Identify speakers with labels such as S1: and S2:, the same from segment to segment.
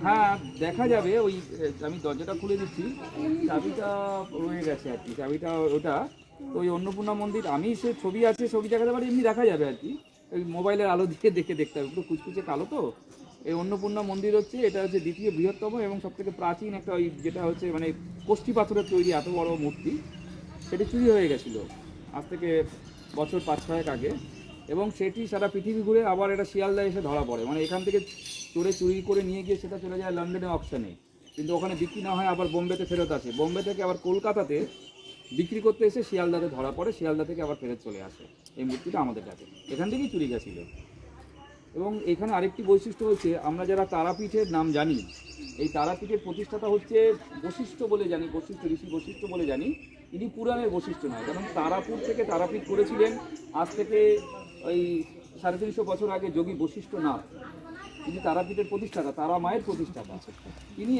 S1: হ্যাঁ দেখা যাবে ওই আমি দরজাটা খুলে দিচ্ছি, চাবিটা রয়ে গেছে আর কি, চাবিটা ওটা। তো ওই অন্নপূর্ণা মন্দির আমি সে ছবি আছে, ছবি দেখাতে পারি, এমনি দেখা যাবে আর কি, ওই মোবাইলের আলো দিয়ে দেখতে হবে, পুরো কুচকুচে কালো তো। এই অন্নপূর্ণা মন্দির হচ্ছে, এটা হচ্ছে দ্বিতীয় বৃহত্তম এবং সবথেকে প্রাচীন একটা, ওই যেটা হচ্ছে মানে কোষ্ঠী পাথরের তৈরি এত বড় মূর্তি, সেটি চুরি হয়ে গেছিলো আজ থেকে বছর 5-6 আগে। এবং সেটি সারা পৃথিবী ঘুরে আবার এটা শিয়ালদায় এসে ধরা পড়ে, মানে এখান থেকে চুরি করে নিয়ে গিয়ে সেটা চলে যায় লন্ডনে অকশনে, কিন্তু ওখানে বিক্রি না হয় আবার বোম্বেতে ফেরত আসে, বোম্বে থেকে আবার কলকাতাতে বিক্রি করতে এসে শিয়ালদাতে ধরা পড়ে, শিয়ালদা থেকে আবার ফেরত চলে আসে এই মূর্তিটা আমাদের কাছে, এখান থেকেই চুরি গেছিলো। এবং এখানে আরেকটি বৈশিষ্ট্য হচ্ছে, আমরা যারা তারাপীঠের নাম জানি, এই তারাপীঠের প্রতিষ্ঠাতা হচ্ছে বশিষ্ঠ বলে জানি, বশিষ্ঠ ঋষি বশিষ্ঠ বলে জানি, ইনি পুরাণের বশিষ্ঠ নয়, কারণ তারাপুর থেকে তারাপীঠ করেছিলেন আজ থেকে ওই 350 বছর আগে যোগী বশিষ্ঠ নাথ, তিনি তারাপীঠের প্রতিষ্ঠাতা, তারা মায়ের প্রতিষ্ঠাতা। তিনি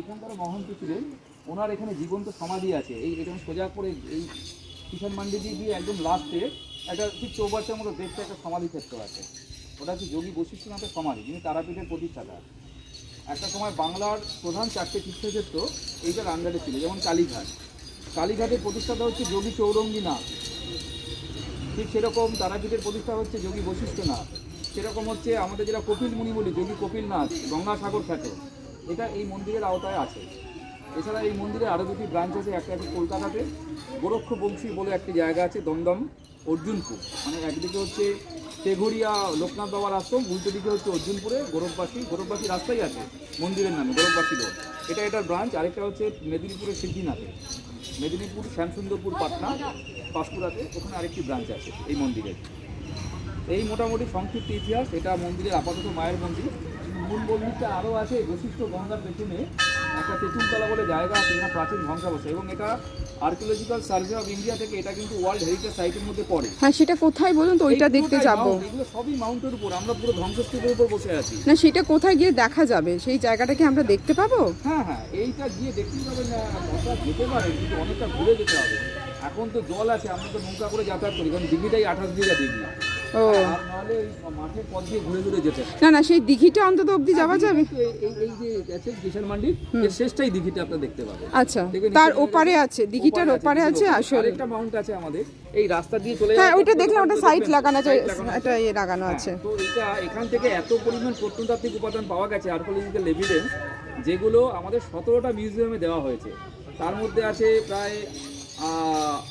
S1: এখানকার মহন্ত ছিলেন, ওনার এখানে জীবন্ত সমাধি আছে, এই এখানে সোজা করে এই কিষান মান্ডি দিয়ে একদম লাস্টে একটা ঠিক চৌবাচ্চার মতো দেখতে একটা সমাধি ক্ষেত্র আছে, ওটা হচ্ছে যোগী বশিষ্ঠনাথের সমাধি, যিনি তারাপীঠের প্রতিষ্ঠাতা। একটা সময় বাংলার প্রধান 4টে তীর্থক্ষেত্র এইটার আন্ডারে ছিল, যেমন কালীঘাট, কালীঘাটের প্রতিষ্ঠাতা হচ্ছে যোগী চৌরঙ্গীনাথ, ঠিক সেরকম তারাপীঠের প্রতিষ্ঠা হচ্ছে যোগী বশিষ্ঠনাথ, সেরকম হচ্ছে আমাদের যেটা কপিল মুনি বলি, যোগী কপিলনাথ গঙ্গাসাগর খ্যাত, এটা এই মন্দিরের আওতায় আছে। এছাড়া এই মন্দিরে আরও 2টি ব্রাঞ্চ আছে, একটা আছে কলকাতাতে গোরক্ষবংশী বলে একটি জায়গা আছে, দমদম অর্জুনপুর, মানে একদিকে হচ্ছে তেঘরিয়া লোকনাথ বাবার আশ্রম, উল্টো দিকে হচ্ছে অর্জুনপুরে গোরখবাসী রাস্তাই আছে মন্দিরের নামে, গোরখবাসী রোড, এটার ব্রাঞ্চ। আরেকটা হচ্ছে মেদিনীপুরের সিদ্ধিনাথে, মেদিনীপুর শ্যামসুন্দরপুর পাটনা পাঁশকুড়াতে, ওখানে আরেকটি ব্রাঞ্চ আছে এই মন্দিরের। এই মোটামুটি সংক্ষিপ্ত ইতিহাস, এটা মন্দিরের আপাতত মায়ের মন্দির। মূল মন্দিরটা আরও আছে বশিষ্ঠ গঙ্গার পেছনে একটা তেঁতুলতলা বলে জায়গা আছে, এখানে প্রাচীন ধ্বংসাবশেষ, এবং এটা আর্কিওলজিক্যাল সার্ভে অফ ইন্ডিয়া থেকে এটা কিন্তু ওয়ার্ল্ড হেরিটেজ সাইটের মধ্যে পড়ে।
S2: হ্যাঁ, সেটা কোথায় বলুন তো, ওইটা দেখতে যাব।
S1: এগুলো সবই মাউন্টের উপর, আমরা পুরো ধ্বংসস্তূপের উপর বসে আছি।
S2: না, সেটা কোথায় গিয়ে দেখা যাবে, সেই জায়গাটা কি আমরা দেখতে পাবো?
S1: হ্যাঁ, এইটা গিয়ে দেখতে পাবেন না, কথা যেতে পারে কিন্তু অনেকটা ঘুরে যেতে হবে। এখন তো জল আছে, আমরা তো নৌকা করে যাতায়াত করি, কারণ দিঘিটাই 28 বিঘা দিঘি,
S2: ও
S1: নাহলে মাঠের পথ দিয়ে ঘুরে যেতে।
S2: না, সেই দিঘিটা অন্তত অবধি যাওয়া যাবে।
S1: এই যে আছে কিষান মান্ডির এর শেষটাই দিঘিটা আপনি দেখতে পাবেন।
S2: আচ্ছা, তার ওপারে আছে, দিঘিটার ওপারে আছে আসলে
S1: একটা মাউন্ট আছে আমাদের, এই রাস্তা দিয়ে চলে
S2: হ্যাঁ, ওইটা দেখলাম, ওটা সাইট লাগানো আছে, এটা লাগানো আছে।
S1: তো এটা এখান থেকে এত পরিমাণ প্রত্নতাত্ত্বিক উপাদান পাওয়া গেছে, আর্কিওলজিক্যাল এভিডেন্স, যেগুলো আমাদের 17টা মিউজিয়ামে দেওয়া হয়েছে। তার মধ্যে আছে প্রায়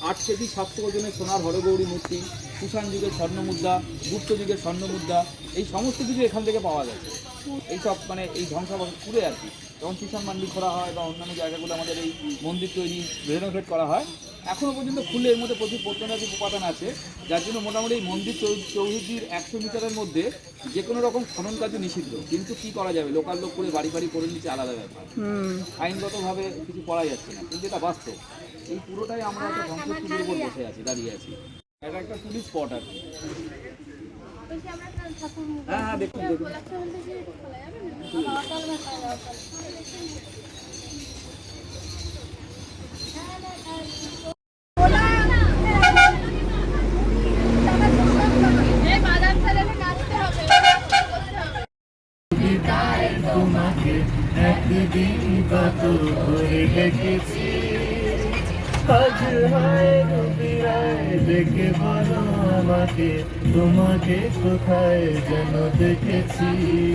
S1: 8 কেজি 700 ওজনের সোনার হরগৌরী মূর্তি, কুষাণ যুগের স্বর্ণমুদ্রা, গুপ্ত যুগের স্বর্ণমুদ্রা, এই সমস্ত কিছু এখান থেকে পাওয়া গেছে। এইসব মানে এই ধ্বংসাবশেষ পুরে আর কি, যখন কিষান মান্ডি করা হয় বা অন্যান্য জায়গাগুলো আমাদের এই মন্দির তৈরি রেনোভেট করা হয়, এখনও পর্যন্ত খুলে এর মধ্যে প্রচুর প্রত্নতাত্ত্বিক উপাদান আছে, যার জন্য মোটামুটি এই মন্দির চৌহদ্দির 100 মিটারের মধ্যে যে কোনো রকম খনন কাজও নিষিদ্ধ। কিন্তু কি করা যাবে, লোকাল লোক করে বাড়ি করে নিচে আলাদা ব্যাপার, আইনগতভাবে কিছু করা যাচ্ছে না, কিন্তু এটা বাস্তব। এই পুরোটাই আমরা একটা ধ্বংসস্তূপের উপর বসে আছি, দাঁড়িয়ে আছি, এটা একটা টুরিস্ট স্পট আর কি। হ্যাঁ, দেখুন
S3: তোমাকে একদিন কত করে দেখেছি, আজ হয় রবিরায় দেখে বলো আমাকে, তোমাকে কোথায় যেন দেখেছি।